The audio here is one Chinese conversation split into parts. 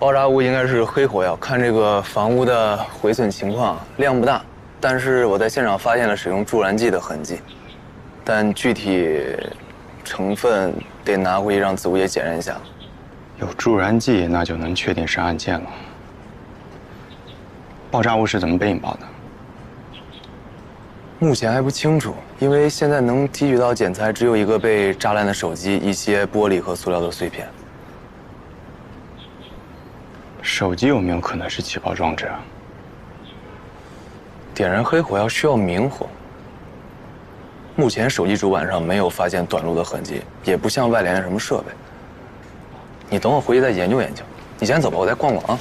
爆炸物应该是黑火药，看这个房屋的毁损情况，量不大，但是我在现场发现了使用助燃剂的痕迹，但具体成分得拿回去让子午也检验一下。有助燃剂，那就能确定是案件了。爆炸物是怎么被引爆的？目前还不清楚，因为现在能提取到检材只有一个被炸烂的手机、一些玻璃和塑料的碎片。手机有没有可能是起爆装置啊？点燃黑火药需要明火。目前手机主板上没有发现短路的痕迹，也不像外连的什么设备。你等我回去再研究研究。你先走吧，我再逛逛啊。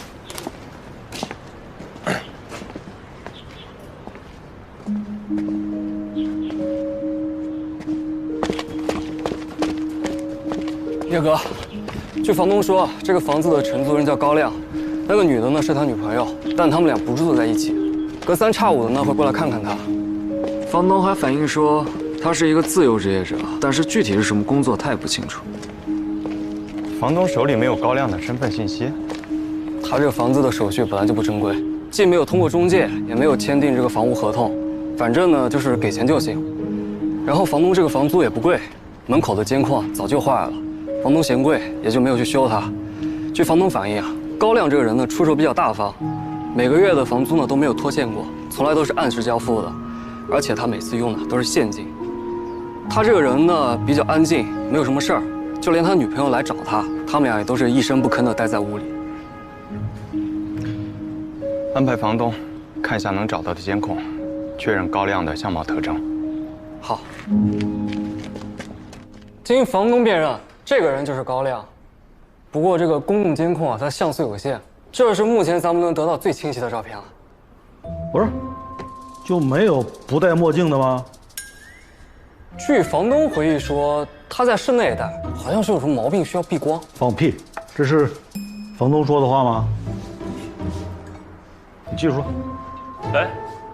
叶哥，据房东说，这个房子的承租人叫高亮，那个女的呢是他女朋友，但他们俩不住在一起，隔三差五的呢会过来看看他。房东还反映说，他是一个自由职业者，但是具体是什么工作他也不清楚。房东手里没有高亮的身份信息。他这个房子的手续本来就不正规，既没有通过中介，也没有签订这个房屋合同，反正呢就是给钱就行。然后房东这个房租也不贵，门口的监控早就坏了。房东嫌贵，也就没有去修它。据房东反映啊，高亮这个人呢出手比较大方，每个月的房租呢都没有拖欠过，从来都是按时交付的，而且他每次用的都是现金。他这个人呢比较安静，没有什么事儿，就连他女朋友来找他，他们俩也都是一声不吭的待在屋里。安排房东看一下能找到的监控，确认高亮的相貌特征。好。经房东辨认，这个人就是高亮。不过这个公共监控啊，它像素有限，这是目前咱们能得到最清晰的照片了。不是，就没有不戴墨镜的吗？据房东回忆说，他在室内戴，好像是有什么毛病需要避光。放屁！这是房东说的话吗？你继续说。哎，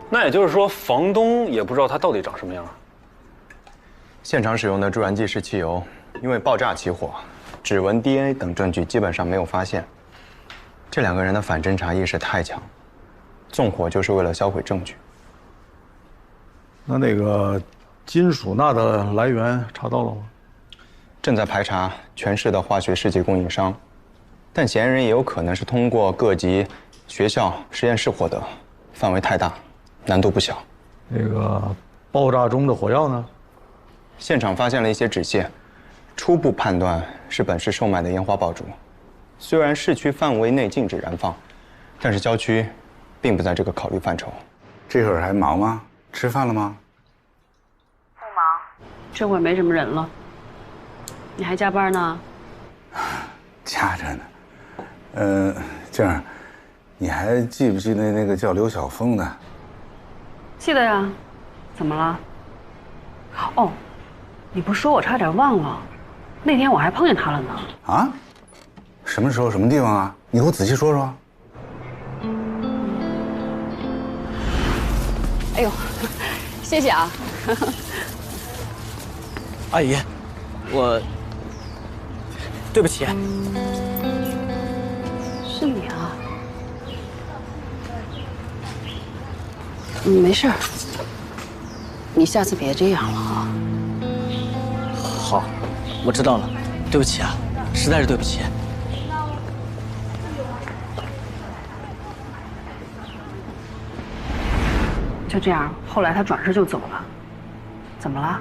那也就是说，房东也不知道他到底长什么样啊？现场使用的助燃剂是汽油，因为爆炸起火，指纹、DNA 等证据基本上没有发现。这两个人的反侦查意识太强，纵火就是为了销毁证据。那个金属钠的来源查到了吗？正在排查全市的化学试剂供应商，但嫌疑人也有可能是通过各级学校、实验室获得，范围太大，难度不小。那个爆炸中的火药呢？现场发现了一些纸屑，初步判断是本市售卖的烟花爆竹。虽然市区范围内禁止燃放，但是郊区并不在这个考虑范畴。这会儿还忙吗？吃饭了吗？不忙，这会儿没什么人了。你还加班呢？加着呢。静儿，你还记不记得那个叫刘晓峰的？记得呀。怎么了？哦，你不说我差点忘了，那天我还碰见他了呢。啊？什么时候？什么地方啊？你给我仔细说说。哎呦，谢谢啊。阿姨，我对不起。是你啊。没事儿，你下次别这样了啊。好，我知道了，对不起啊，实在是对不起。就这样，后来他转身就走了。怎么了？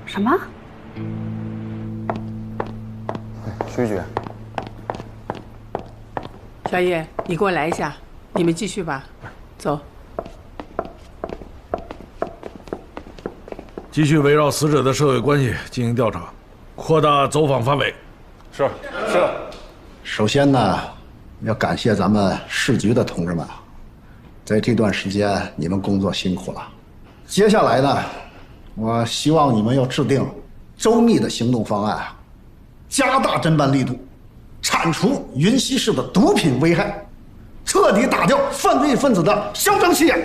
什么？徐局，小叶，你给我来一下，你们继续吧，走。继续围绕死者的社会关系进行调查，扩大走访范围。是。首先呢，要感谢咱们市局的同志们，在这段时间你们工作辛苦了。接下来呢，我希望你们要制定周密的行动方案，加大侦办力度，铲除云溪市的毒品危害，彻底打掉犯罪分子的嚣张气焰。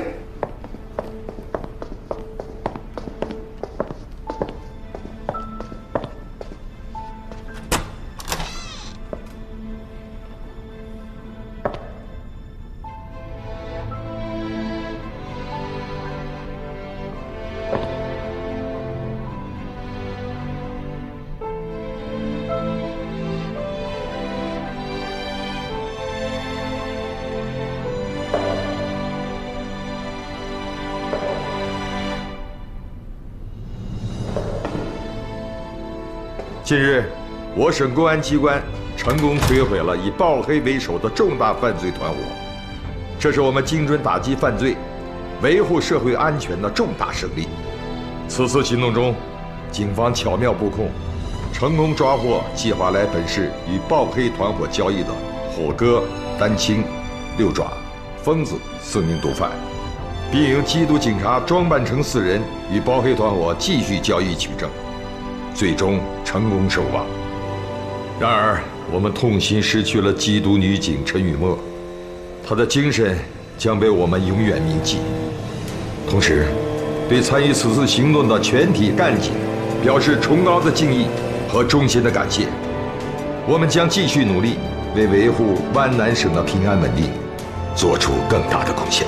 近日，我省公安机关成功摧毁了以暴黑为首的重大犯罪团伙，这是我们精准打击犯罪、维护社会安全的重大胜利。此次行动中，警方巧妙布控，成功抓获计划来本市与暴黑团伙交易的火哥、丹青、六爪、疯子4名毒贩，并由缉毒警察装扮成4人与暴黑团伙继续交易取证，最终成功收网。然而，我们痛心失去了缉毒女警陈雨墨，她的精神将被我们永远铭记。同时，对参与此次行动的全体干警表示崇高的敬意和衷心的感谢。我们将继续努力，为维护湾南省的平安稳定做出更大的贡献。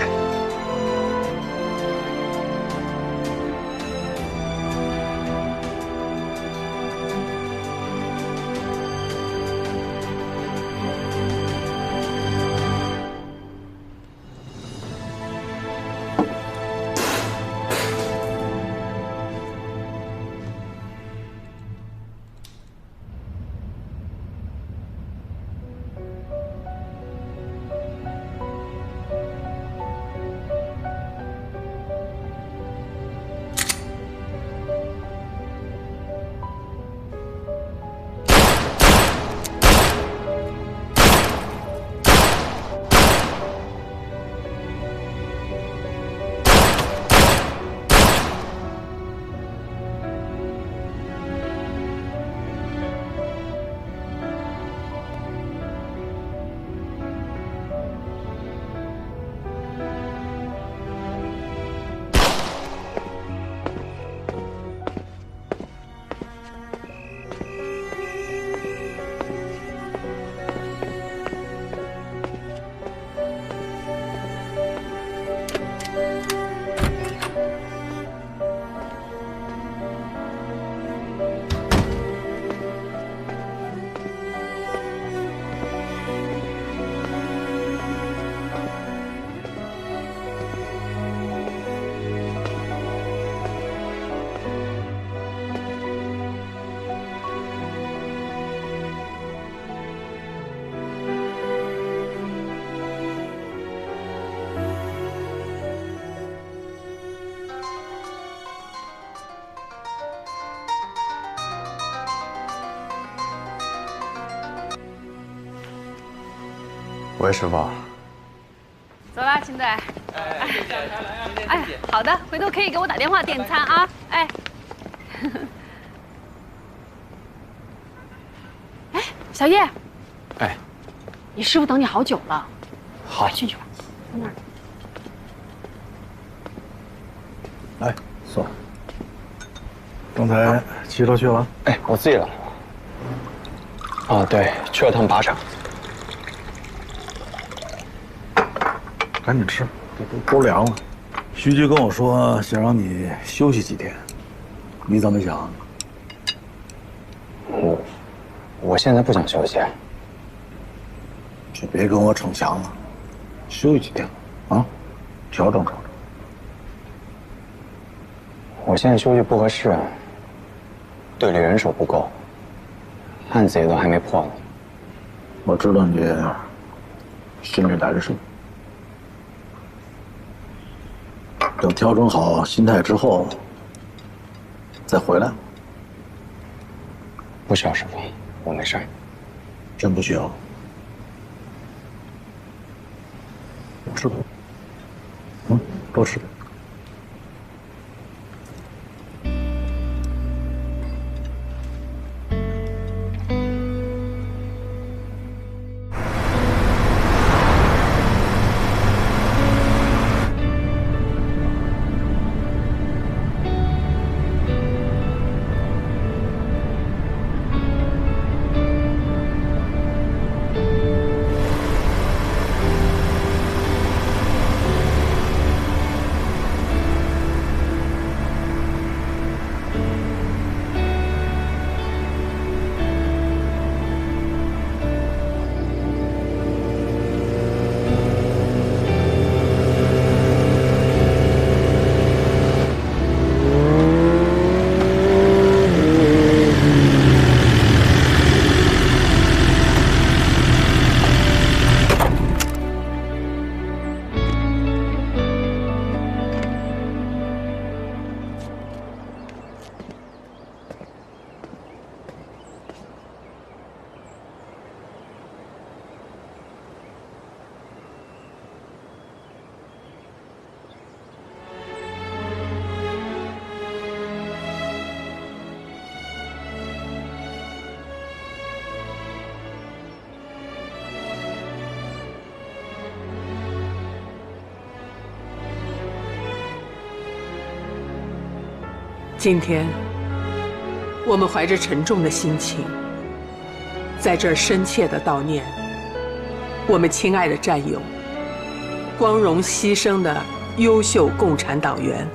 喂，师傅。走啦，秦队。哎，好的，回头可以给我打电话点餐啊。哎。哎，小叶。哎。你师傅等你好久了。好，进去吧，在那儿。来，坐。刚才骑车去了？哎，我自己来。啊，对，去了趟靶场。赶紧吃，都凉了。徐局跟我说想让你休息几天，你怎么想？我现在不想休息。就别跟我逞强了，休息几天啊，调整调整。我现在休息不合适，队里人手不够，案子也都还没破呢。我知道你心里难受。等调整好心态之后，再回来。不需要师傅，我没事。真不需要。吃吧，多吃点。今天，我们怀着沉重的心情，在这儿深切地悼念我们亲爱的战友、光荣牺牲的优秀共产党员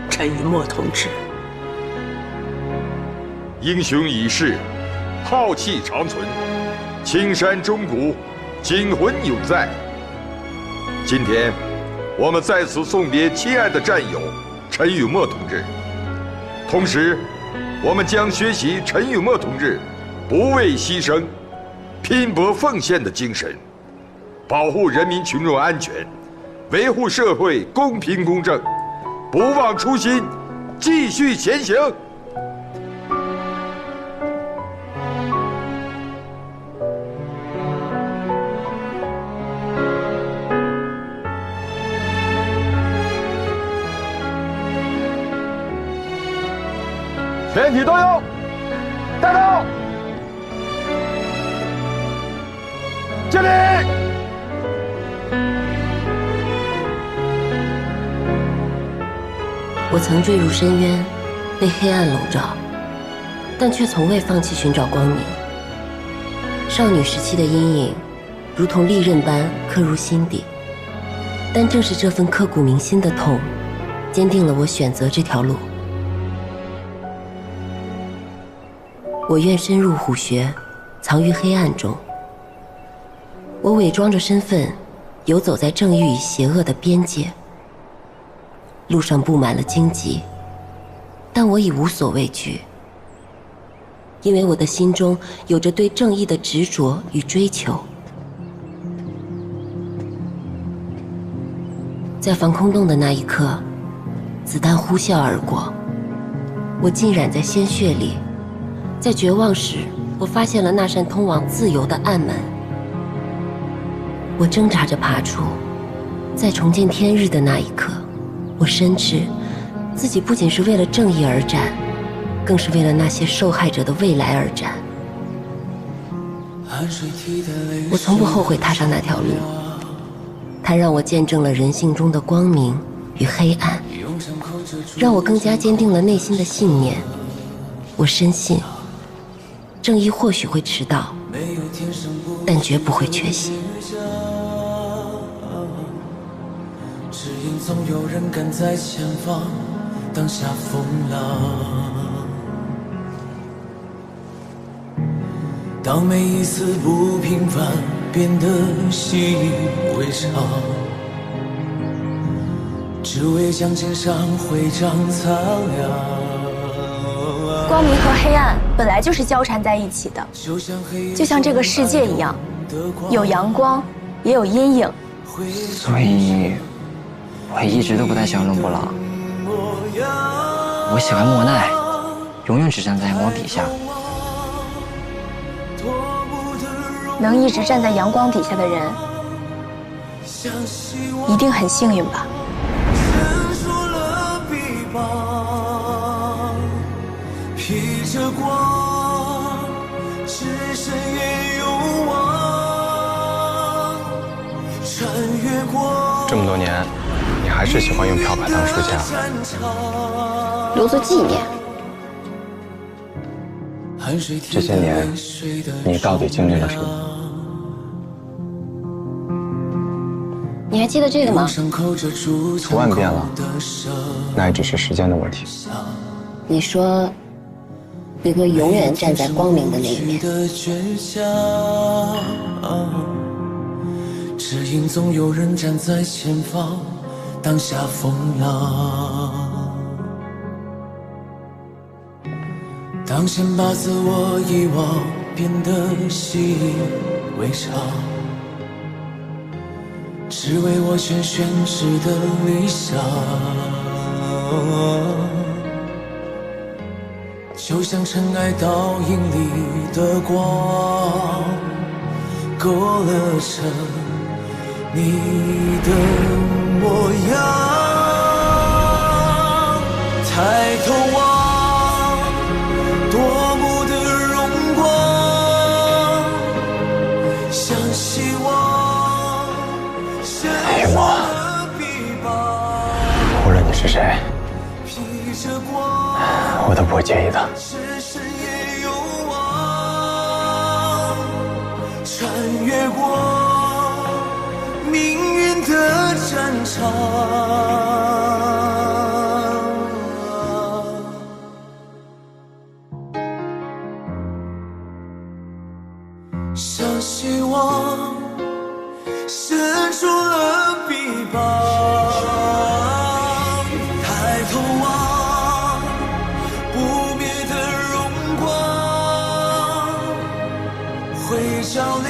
陈雨墨同志。英雄已逝，浩气长存，青山忠骨，警魂永在。今天，我们在此送别亲爱的战友陈雨墨同志，同时，我们将学习陈雨墨同志不畏牺牲、拼搏奉献的精神，保护人民群众安全，维护社会公平公正，不忘初心，继续前行。全体都有，带头，敬礼。我曾坠入深渊，被黑暗笼罩，但却从未放弃寻找光明。少女时期的阴影，如同利刃般刻入心底，但正是这份刻骨铭心的痛，坚定了我选择这条路。我愿深入虎穴，藏于黑暗中。我伪装着身份，游走在正义与邪恶的边界。路上布满了荆棘，但我已无所畏惧，因为我的心中有着对正义的执着与追求。在防空洞的那一刻，子弹呼啸而过，我浸染在鲜血里。在绝望时，我发现了那扇通往自由的暗门。我挣扎着爬出，在重见天日的那一刻，我深知自己不仅是为了正义而战，更是为了那些受害者的未来而战。我从不后悔踏上那条路，它让我见证了人性中的光明与黑暗，让我更加坚定了内心的信念。我深信，正义或许会迟到，但绝不会缺席。只因总有人赶在前方，挡下风浪。当每一丝不平凡变得习以为常，只为将肩上徽章擦亮。光明和黑暗本来就是交缠在一起的，就像这个世界一样，有阳光，也有阴影。所以，我一直都不太喜欢伦勃朗。我喜欢莫奈，永远只站在阳光底下。能一直站在阳光底下的人，一定很幸运吧。披着光，只身也勇往，穿越过。这么多年，你还是喜欢用漂白当书签，留作纪念。这些年，你到底经历了什么？你还记得这个吗？图案变了，那也只是时间的问题。你说你会永远站在光明的那一面。只因总有人站在前方，挡下风浪。当先把自我遗忘变得习以为常，只为我选实的理想。就像尘埃倒影里的光，勾勒成你的模样。抬头望，夺目的荣光，像希望。雨墨，无论你是谁，介意的。穿越过命运的战场，像希望伸出了臂膀，抬头望不灭的荣光，会照亮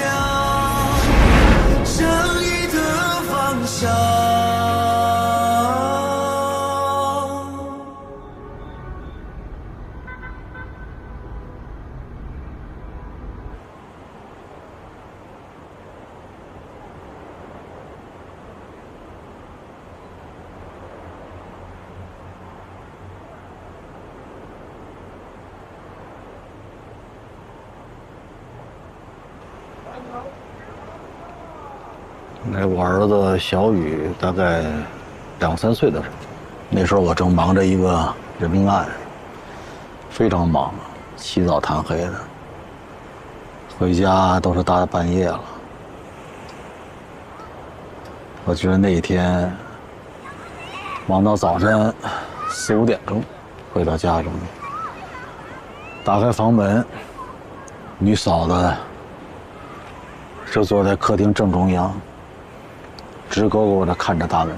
正义的方向。那我儿子小雨大概2、3岁的时候，那时候我正忙着一个人命案，非常忙，起早贪黑的，回家都是大半夜了。我记得那一天忙到早晨4、5点钟回到家中，打开房门，女嫂子就坐在客厅正中央，直勾勾地看着大门。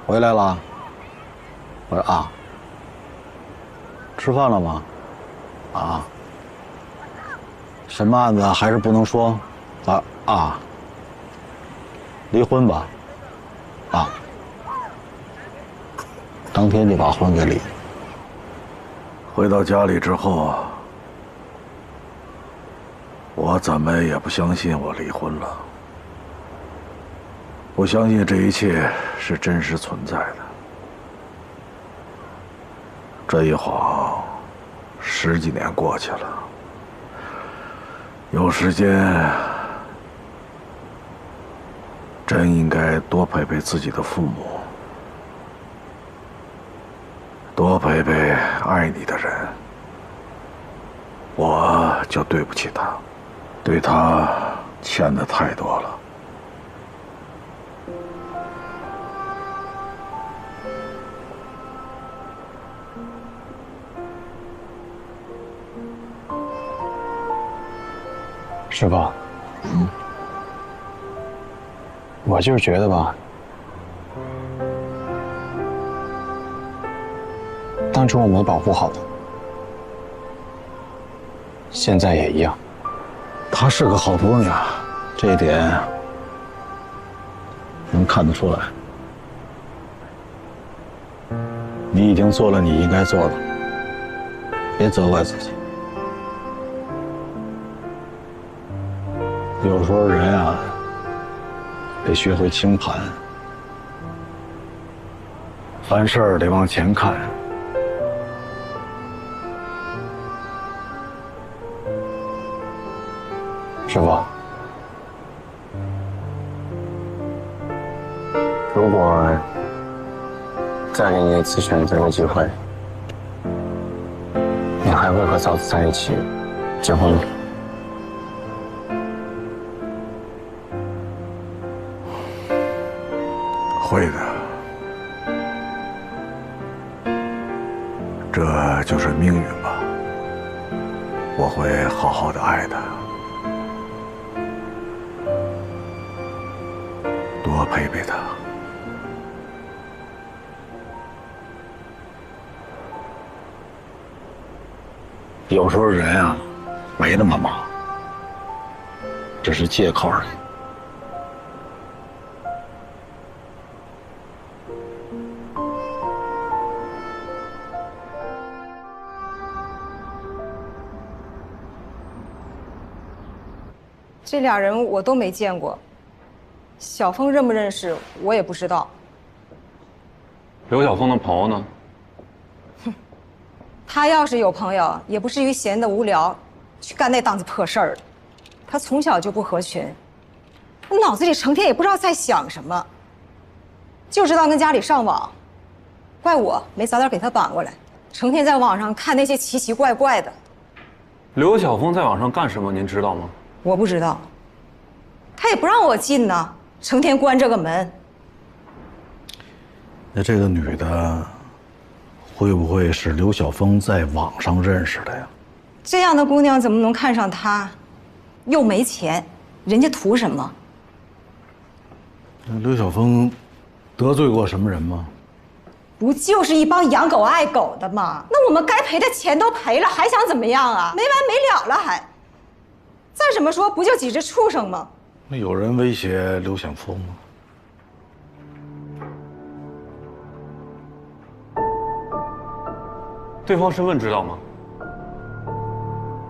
回来了？我说啊。吃饭了吗？啊。什么案子还是不能说？啊。离婚吧？啊。当天就把婚给离了。回到家里之后，我怎么也不相信我离婚了。不相信这一切是真实存在的。这一晃10几年过去了，有时间真应该多陪陪自己的父母，多陪陪爱你的人。我就对不起他，对他欠的太多了。师傅，我就是觉得吧，当初我没保护好他，现在也一样。他是个好姑娘，这一点能看得出来。你已经做了你应该做的，别责怪自己。有时候人啊，得学会清盘，凡事儿得往前看。师傅，如果再给你一次选择的机会，你还会和嫂子在一起结婚吗？会的，这就是命运吧。我会好好的爱她，多陪陪她。有时候人啊，没那么忙，只是借口而已。这俩人我都没见过，小峰认不认识我也不知道。刘晓峰的朋友呢？他要是有朋友，也不至于闲得无聊去干那档子破事儿。他从小就不合群，脑子里成天也不知道在想什么，就知道跟家里上网。怪我没早点给他绑过来，成天在网上看那些奇奇怪怪的。刘晓峰在网上干什么？您知道吗？我不知道，他也不让我进呢，成天关这个门。那这个女的，会不会是刘晓峰在网上认识的呀？这样的姑娘怎么能看上他？又没钱，人家图什么？刘晓峰得罪过什么人吗？不就是一帮养狗爱狗的吗？那我们该赔的钱都赔了，还想怎么样啊？没完没了了还。再怎么说，不就几只畜生吗？那有人威胁刘晓峰吗？对方身份知道吗？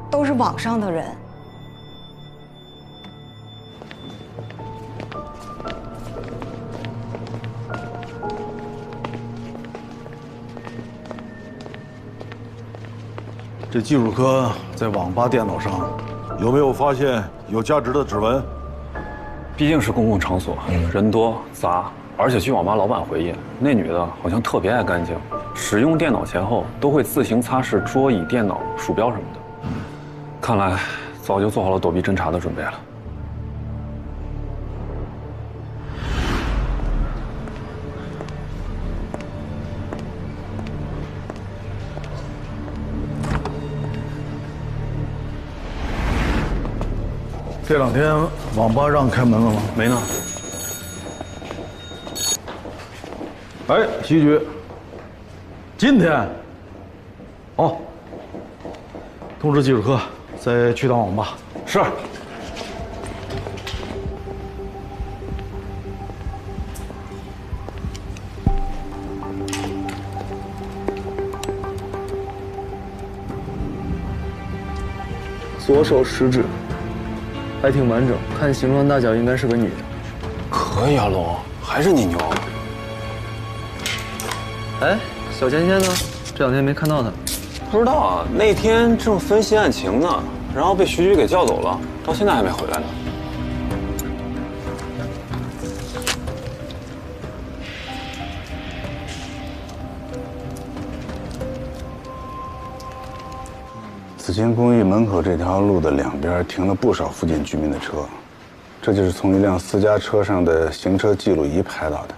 都是网上的人。这技术科在网吧电脑上有没有发现有价值的指纹？毕竟是公共场所，人多杂，而且据网吧老板回忆，那女的好像特别爱干净，使用电脑前后都会自行擦拭桌椅、电脑、鼠标什么的。看来早就做好了躲避侦查的准备了。这两天网吧让开门了吗？没呢。哎，西局，今天，哦，通知技术科再去趟网吧。是。左手食指。还挺完整，看形状大小应该是个女的。可以啊，龙，还是你牛。哎，小芊芊呢？这两天没看到她。不知道啊，那天正分析案情呢，然后被徐局给叫走了，到现在还没回来呢。紫金公寓门口这条路的两边停了不少附近居民的车，这就是从一辆私家车上的行车记录仪拍到的。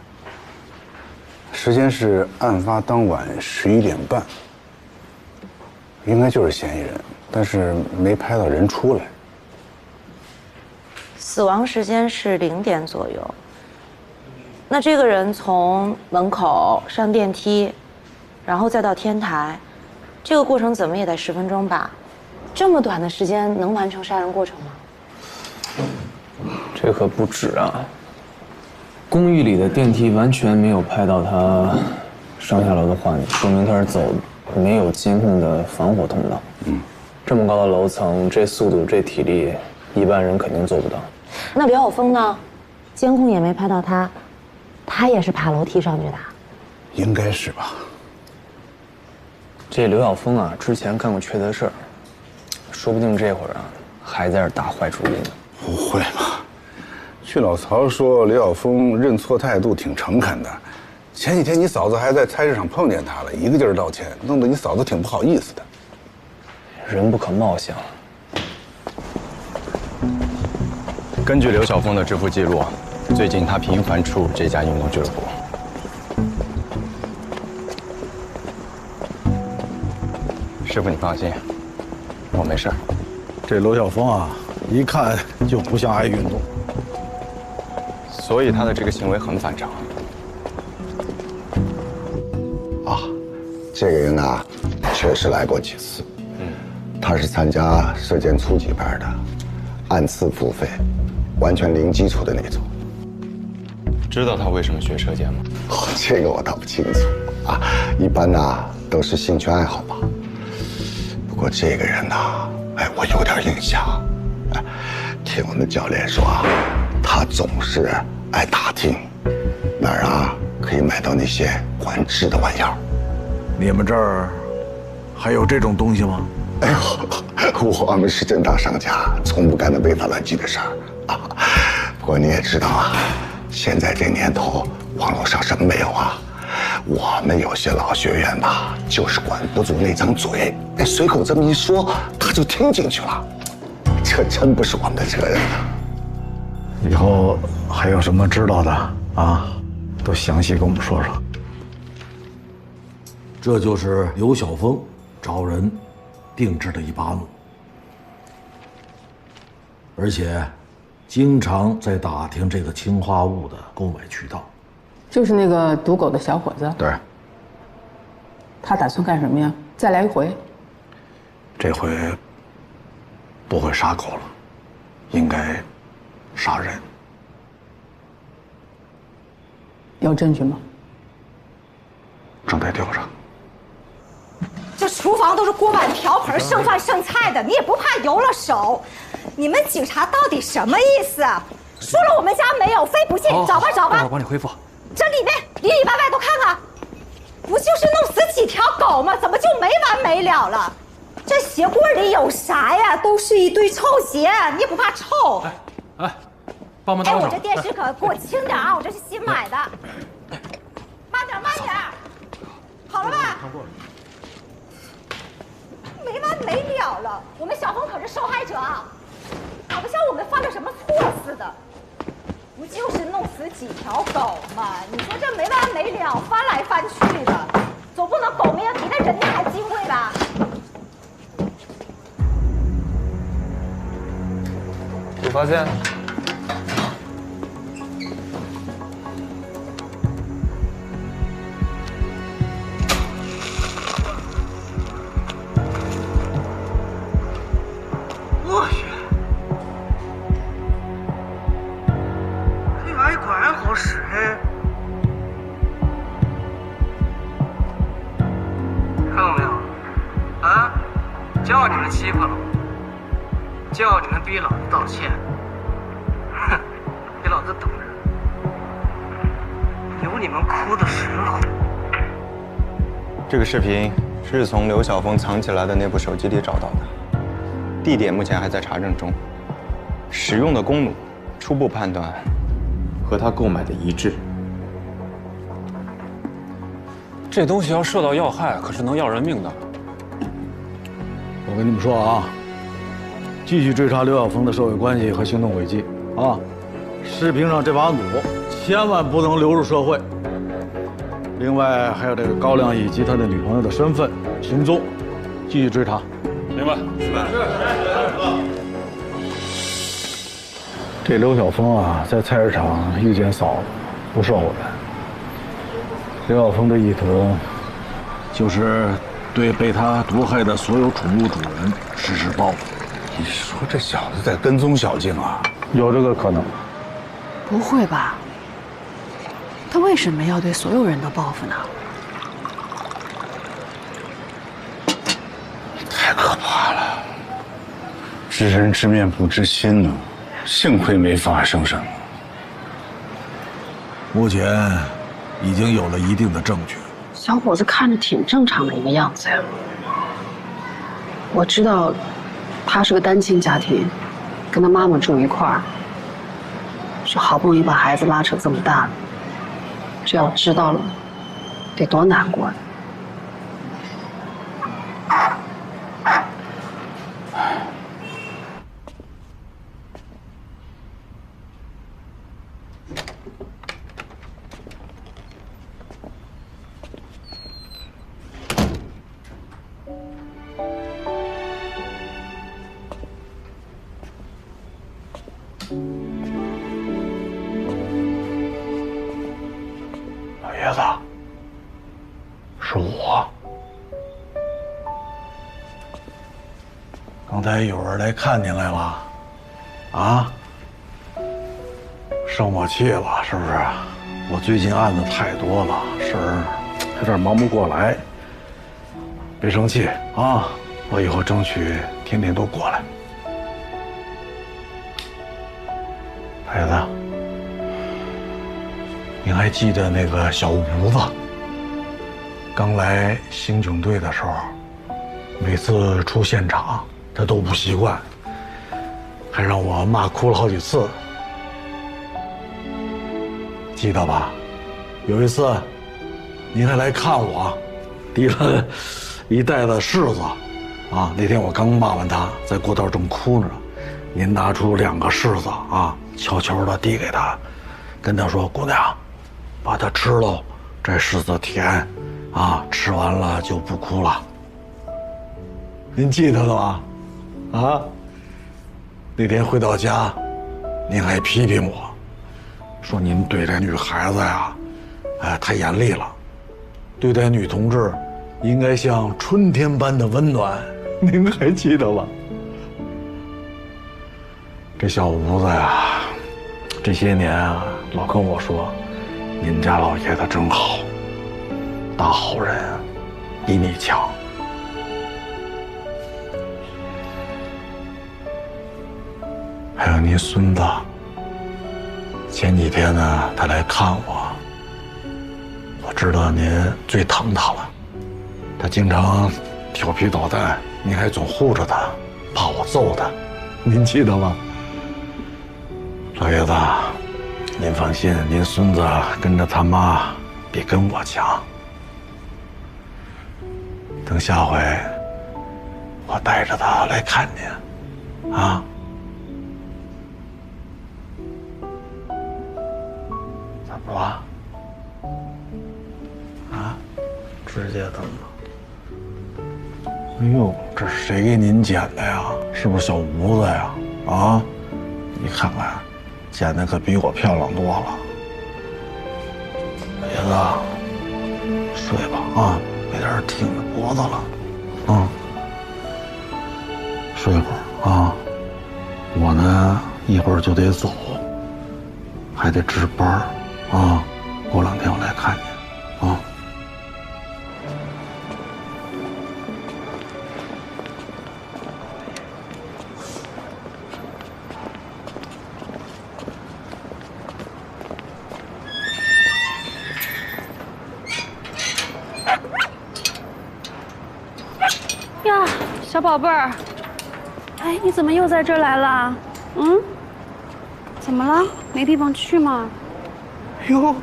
时间是案发当晚11点半，应该就是嫌疑人，但是没拍到人出来。死亡时间是0点左右。那这个人从门口上电梯，然后再到天台，这个过程怎么也得10分钟吧？这么短的时间能完成杀人过程吗？这可不止啊！公寓里的电梯完全没有拍到他上下楼的画面，说明他是走没有监控的防火通道。这么高的楼层，这速度、这体力，一般人肯定做不到。那刘晓峰呢？监控也没拍到他，他也是爬楼梯上去的。应该是吧。这刘晓峰啊，之前干过缺德事儿，说不定这会儿啊还在这打坏主意呢。不会吧？据老曹说，刘晓峰认错态度挺诚恳的。前几天你嫂子还在菜市场碰见他了，一个劲儿道歉，弄得你嫂子挺不好意思的。人不可貌相。根据刘晓峰的支付记录，最近他频繁出入这家运动俱乐部。师傅，你放心，我没事。这罗晓峰啊，一看就不像爱运动，所以他的这个行为很反常。啊，这个人啊，确实来过几次。他是参加射箭初级班的，按次付费，完全零基础的那种。知道他为什么学射箭吗？这个我倒不清楚啊，一般呢都是兴趣爱好吧。不过这个人呢，哎，我有点印象。哎，听我们教练说啊，他总是爱打听哪儿啊可以买到那些管制的玩意儿。你们这儿还有这种东西吗？哎呦，我们是正当商家，从不干那违法乱纪的事儿啊。不过你也知道啊，现在这年头，网络上什么没有啊？我们有些老学员吧，就是管不住那张嘴，哎，随口这么一说，他就听进去了。这真不是我们的责任啊！以后还有什么知道的啊，都详细跟我们说说。这就是刘晓峰找人定制的一把弩，而且经常在打听这个氰化物的购买渠道。就是那个赌狗的小伙子。对。他打算干什么呀？再来一回？这回不会杀狗了，应该杀人。有证据吗？正在调查。这厨房都是锅碗瓢盆、剩饭剩菜的，你也不怕油了手？你们警察到底什么意思啊？说了我们家没有，非不信，找吧找吧。我帮你恢复。这里面里里外外都看看，不就是弄死几条狗吗？怎么就没完没了了？这鞋柜里有啥呀？都是一堆臭鞋，你也不怕臭？哎，帮忙打我这电视可给我轻点啊！我这是新买的。慢点，慢点。好了吧？没完没了了！我们小峰可是受害者啊，好不像我们犯了什么错似的。不就是弄死几条狗吗？你说这没完没了，翻来翻去的，总不能狗命比那人命还金贵吧？有发现？我去！这玩意果然好使哎！看到没有？啊，叫你们欺负了我，叫你们逼老子道歉。哼，给老子等着，有你们哭的时候。这个视频是从刘晓峰藏起来的那部手机里找到的，地点目前还在查证中，使用的弓弩初步判断和他购买的一致。这东西要射到要害，可是能要人命的。我跟你们说啊，继续追查刘晓峰的社会关系和行动轨迹啊！视频上这把弩千万不能流入社会。另外还有这个高亮以及他的女朋友的身份、行踪，继续追查。明白。这刘晓峰啊，在菜市场遇见嫂子，不受人。刘晓峰的意图就是对被他毒害的所有宠物主人实施报复。你说这小子在跟踪小静啊？有这个可能。不会吧？他为什么要对所有人都报复呢？太可怕了！知人知面不知心呢，幸亏没发生什么。目前已经有了一定的证据。小伙子看着挺正常的一个样子呀。我知道，他是个单亲家庭，跟他妈妈住一块儿，是好不容易把孩子拉扯这么大的。这要知道了，得多难过呀！老爷子，是我。刚才有人来看您来了，啊？生我气了是不是？我最近案子太多了，事儿有点忙不过来。别生气啊，我以后争取天天都过来。老爷子，您还记得那个小吴子？刚来刑警队的时候，每次出现场他都不习惯，还让我骂哭了好几次。记得吧？有一次您还来看我，提了一袋子柿子，啊，那天我刚骂完他，在过道正哭呢，您拿出2个柿子啊，悄悄地递给他，跟他说：“姑娘，把它吃喽，这柿子甜，啊，吃完了就不哭了。”您记得了吧？啊？那天回到家，您还批评我，说您对这女孩子呀，太严厉了，对待女同志应该像春天般的温暖，您还记得吧？这小吴子呀，这些年啊，老跟我说，您家老爷子真好，大好人，比你强。还有您孙子，前几天呢，他来看我，我知道您最疼他了，他经常调皮捣蛋，您还总护着他，怕我揍他，您记得吗？老爷子，您放心，您孙子跟着他妈比跟我强。等下回我带着他来看您，啊。怎么了？啊，指甲疼吗？哎呦，这是谁给您剪的呀？是不是小吴子呀？啊，你看看，剪的可比我漂亮多了。老爷子，睡吧啊，别在这挺着脖子了。啊，睡会儿啊。我呢，一会儿就得走，还得值班。啊，过2天我来看你，啊。呀，小宝贝儿，哎，你怎么又在这儿来了？嗯？怎么了？没地方去吗？哟，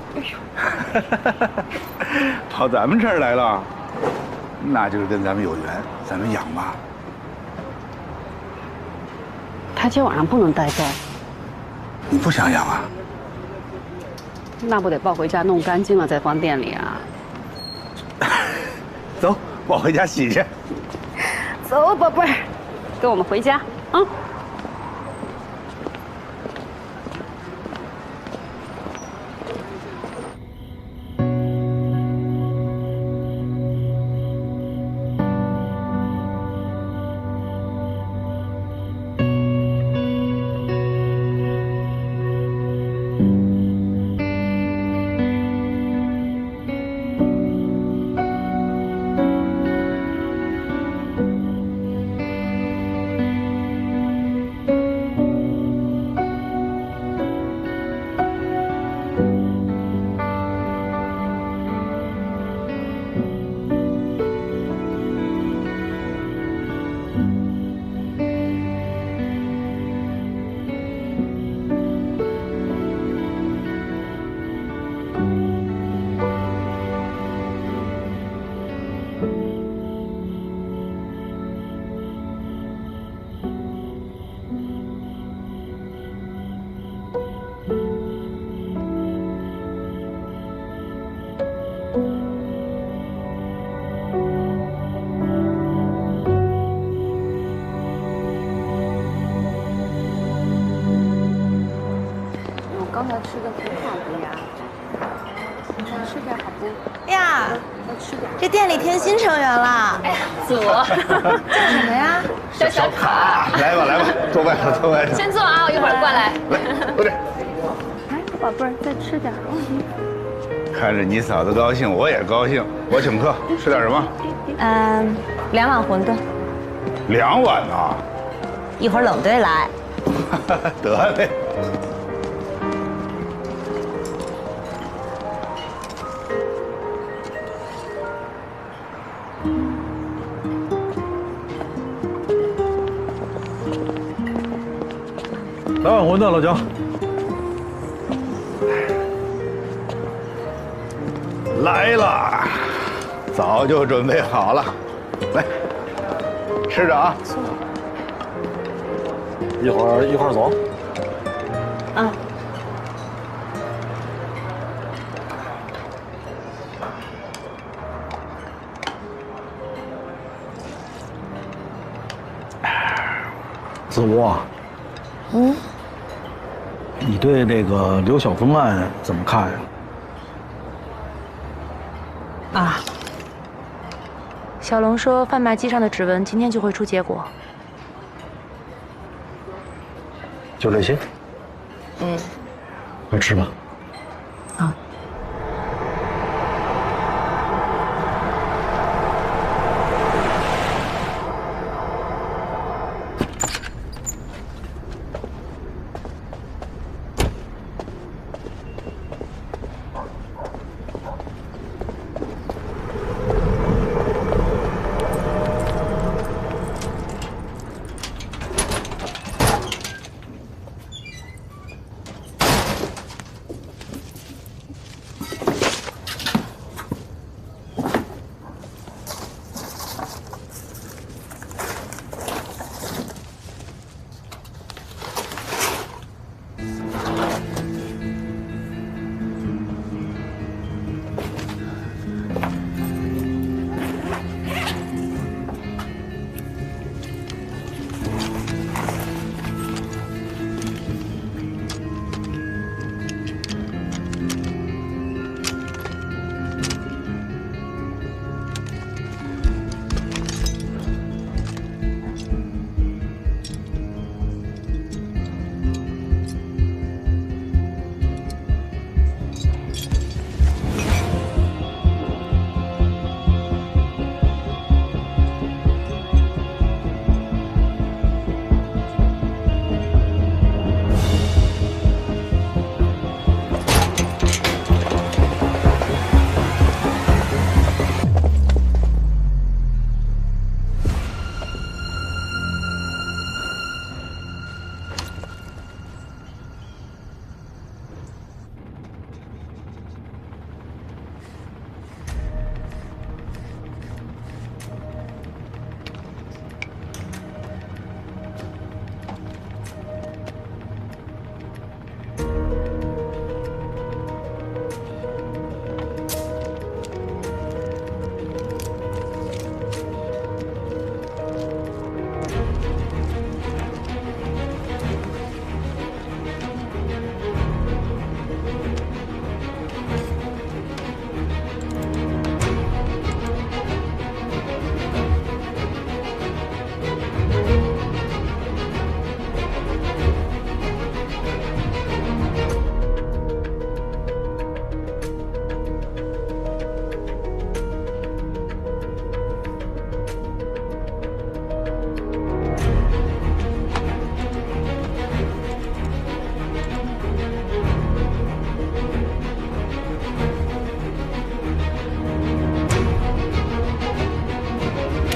跑咱们这儿来了，那就是跟咱们有缘，咱们养吧。他今晚上不能带走。你不想养啊？那不得抱回家弄干净了再放店里啊？走，抱回家洗去。走，宝贝儿，跟我们回家啊。刚才吃的挺好的呀，你再吃点好不？呀，再吃点。这店里添新成员了。哎呀，祖，叫什么呀？叫小卡。来吧来吧，坐外头坐外头。先坐啊，我一会儿过来。来，快点。哎，宝贝儿，再吃点。看着你嫂子高兴，我也高兴。我请客，吃点什么？2碗馄饨。2碗呢？一会儿冷队来。得嘞。2碗馄饨，老姜。来了，早就准备好了，来，吃着啊。一会儿走。啊。子无，你对这个刘晓峰案怎么看呀？啊，小龙说贩卖机上的指纹今天就会出结果。就这些？快吃吧。啊。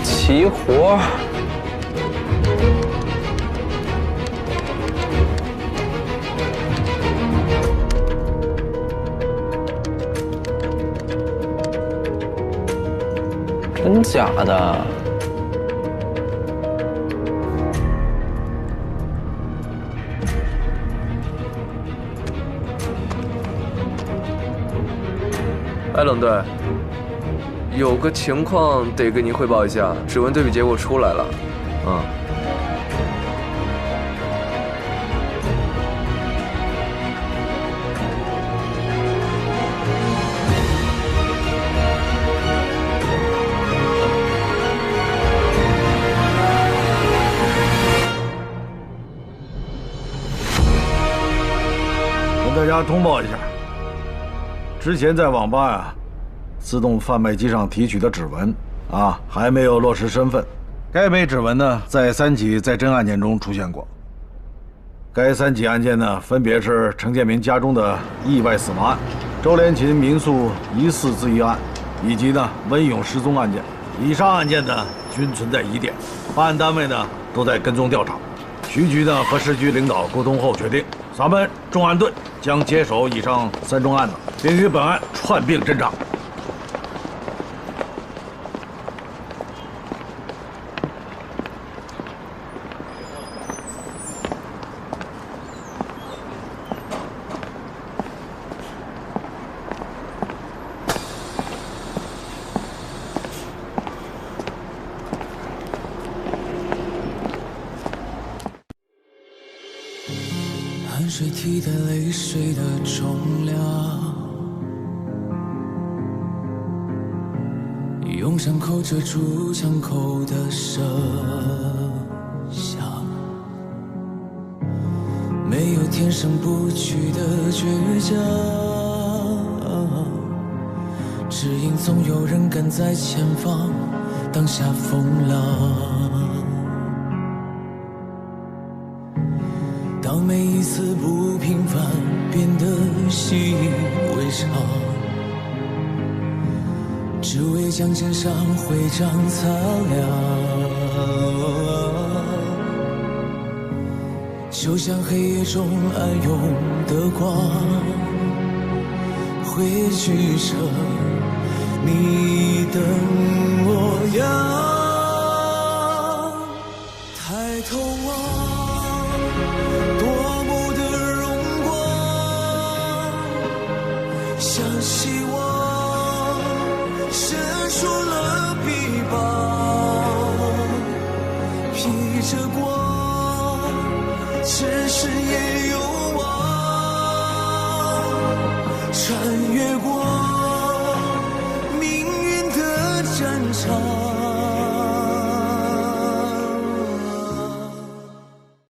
齐活。真假的？哎，冷队，有个情况得跟您汇报一下，指纹对比结果出来了，跟大家通报一下，之前在网吧呀，自动贩卖机上提取的指纹啊，还没有落实身份。该枚指纹呢，在3起在侦案件中出现过。该3起案件呢，分别是程建明家中的意外死亡案、周连琴民宿疑似自缢案，以及呢温勇失踪案件。以上案件呢，均存在疑点，办案单位呢都在跟踪调查。徐局呢和市局领导沟通后决定，咱们重案队将接手以上3宗案子，并与本案串并侦查。泉水替代泪水的重量，用伤口遮住枪口的声响，没有天生不屈的倔强，只因总有人赶在前方挡下风浪。当每一次不平凡变得习以为常，只为将肩上徽章擦亮，就像黑夜中暗涌的光，汇聚成你的模样。抬头望，多么的荣光，像希望伸出了臂膀，披着光，只是也有望，穿越过